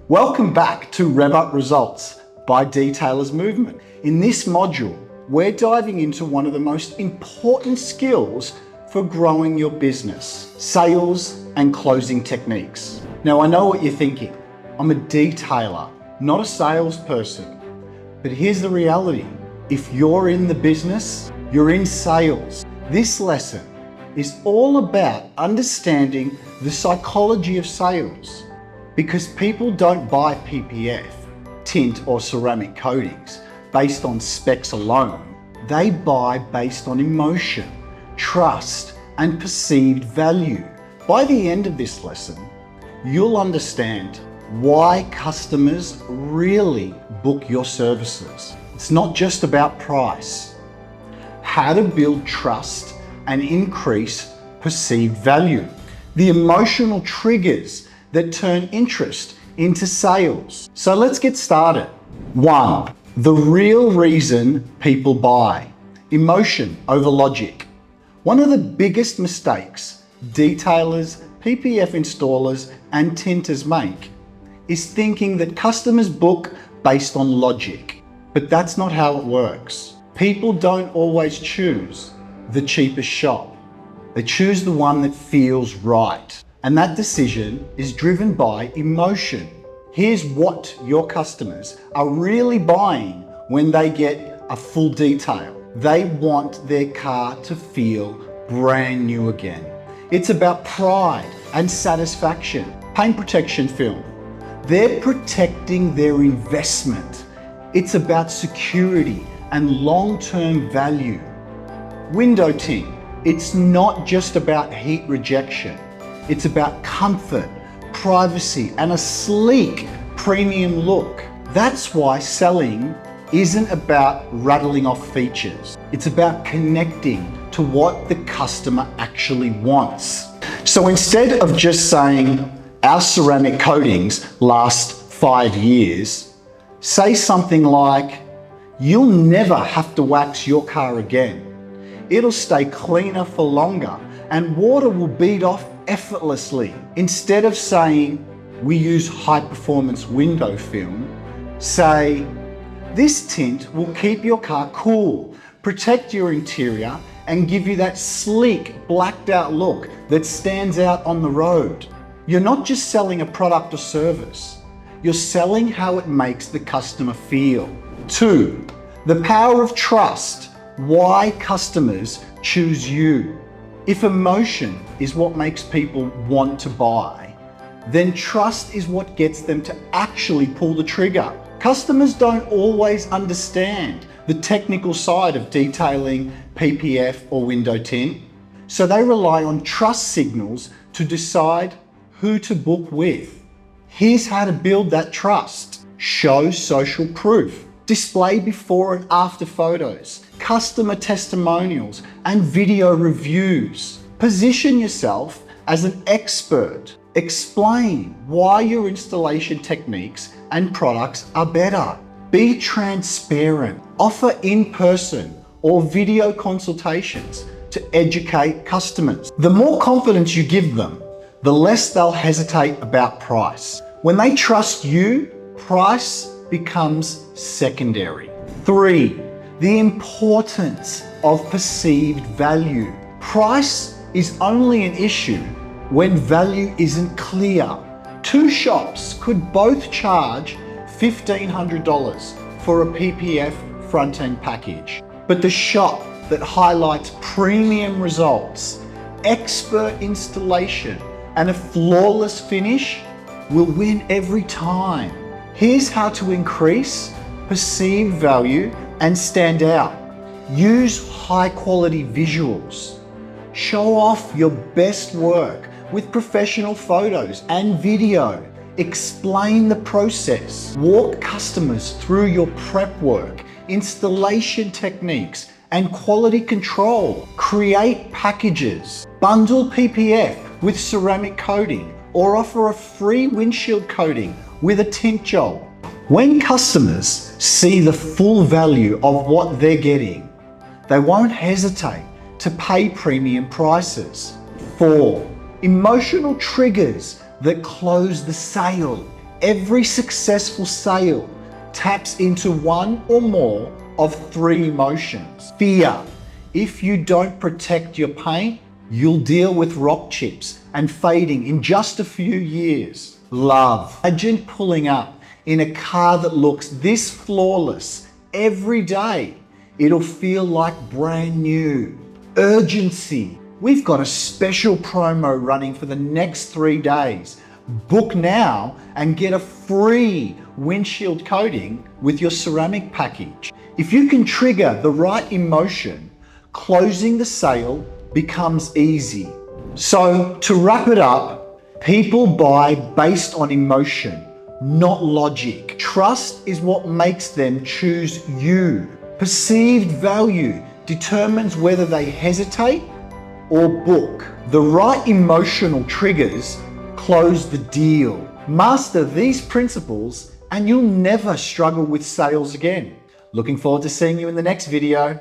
Welcome back to Rev Up Results by Detailers Movement. In this module, we're diving into one of the most important skills for growing your business, sales and closing techniques. Now, I know what you're thinking. I'm a detailer, not a salesperson. But here's the reality. If you're in the business, you're in sales. This lesson is all about understanding the psychology of sales, because people don't buy PPF, tint or ceramic coatings based on specs alone. They buy based on emotion, trust, and perceived value. By the end of this lesson, you'll understand why customers really book your services. It's not just about price. How to build trust and increase perceived value. The emotional triggers that turn interest into sales. So let's get started. 1. The real reason people buy. Emotion over logic. One of the biggest mistakes detailers, PPF installers, and tinters make is thinking that customers book based on logic. But that's not how it works. People don't always choose the cheapest shop. They choose the one that feels right. And that decision is driven by emotion. Here's what your customers are really buying when they get a full detail. They want their car to feel brand new again. It's about pride and satisfaction. Paint protection film. They're protecting their investment. It's about security and long-term value. Window tint. It's not just about heat rejection. It's about comfort, privacy, and a sleek premium look. That's why selling isn't about rattling off features. It's about connecting to what the customer actually wants. So instead of just saying, our ceramic coatings last 5 years, say something like, you'll never have to wax your car again. It'll stay cleaner for longer and water will bead off effortlessly. Instead of saying, we use high performance window film, say, this tint will keep your car cool, protect your interior, and give you that sleek, blacked out look that stands out on the road. You're not just selling a product or service, you're selling how it makes the customer feel. 2, the power of trust. Why customers choose you. If emotion is what makes people want to buy, then trust is what gets them to actually pull the trigger. Customers don't always understand the technical side of detailing PPF or window tint, so they rely on trust signals to decide who to book with. Here's how to build that trust. Show social proof. Display before and after photos, customer testimonials, and video reviews. Position yourself as an expert. Explain why your installation techniques and products are better. Be transparent. Offer in-person or video consultations to educate customers. The more confidence you give them, the less they'll hesitate about price. When they trust you, price becomes secondary. 3, the importance of perceived value. Price is only an issue when value isn't clear. 2 shops could both charge $1,500 for a PPF front-end package, but the shop that highlights premium results, expert installation, and a flawless finish will win every time. Here's how to increase perceived value and stand out. Use high quality visuals. Show off your best work with professional photos and video. Explain the process. Walk customers through your prep work, installation techniques, and quality control. Create packages. Bundle PPF with ceramic coating or offer a free windshield coating with a tint job. When customers see the full value of what they're getting, they won't hesitate to pay premium prices. 4, emotional triggers that close the sale. Every successful sale taps into one or more of three emotions. Fear. If you don't protect your paint, you'll deal with rock chips and fading in just a few years. Love. Imagine pulling up in a car that looks this flawless every day. It'll feel like brand new. Urgency. We've got a special promo running for the next 3 days. Book now and get a free windshield coating with your ceramic package. If you can trigger the right emotion, closing the sale becomes easy. So to wrap it up, people buy based on emotion, not logic. Trust is what makes them choose you. Perceived value determines whether they hesitate or book. The right emotional triggers close the deal. Master these principles and you'll never struggle with sales again. Looking forward to seeing you in the next video.